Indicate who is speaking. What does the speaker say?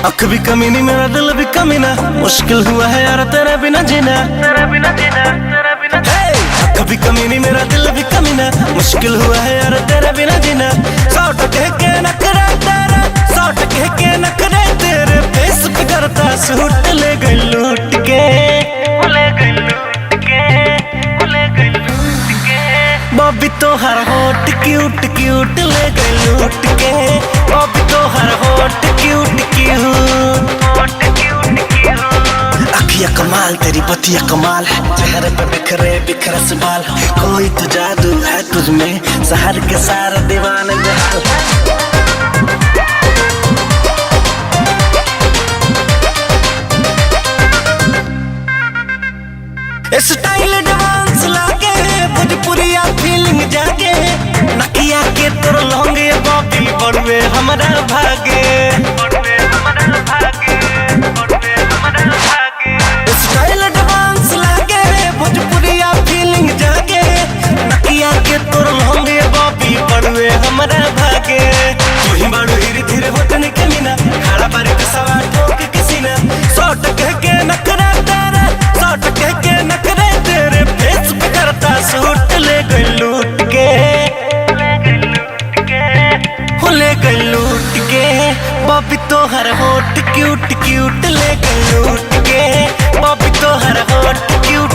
Speaker 1: अख भी कमीनी मेरा दिल भी कमीना, मुश्किल हुआ है यार तेरे बिना जीना। अख भी कमीनी मेरा दिल भी कमीना, मुश्किल हुआ है यार तेरे बिना जीना। सौट कह के नखरे तेरे, सौट कह के नखरे तेरे, फेस पे करता सूट ले गई लूट के, ले गई लूट के, ले गई लूट के। बॉबी तो हर होट क्यूट क्यूट ले गई लूट के, बॉबी तो हर होट क्यूट क्यूट, होट क्यूट क्यूट। अखियाँ कमाल तेरी बतिया कमाल, चेहरे पे बिखरे बिखरे से बाल, कोई तो जादू है तुझ में, शहर के सारे दीवाने बेहाल। स्टाइल डांस लागे भोजपुरिया फीलिंग जागे, नकिया के तोर लौंगे बॉबी बड़वे हमारा भागे, बड़वे हमारा भागे, बड़वे हमारा भागे। स्टाइल डांस लागे भोजपुरिया फीलिंग जागे, नकिया के तोर लौंगे बॉबी बड़वे हमारा भागे। तू ही बाड़ू धीरे धीरे होटने के मीना, खड़ा बारी के सवा ठोक किसी ने, सौट कह के नखरा तेरे, सौट कह के नखरे तेरे, फेस पे करता सूट ले गई लूट के, ले गई लूट के, हो ले गई लूट के। बॉबी तो हर होट क्यूट क्यूट ले गई लूट के, बॉबी तो हर होट क्यूट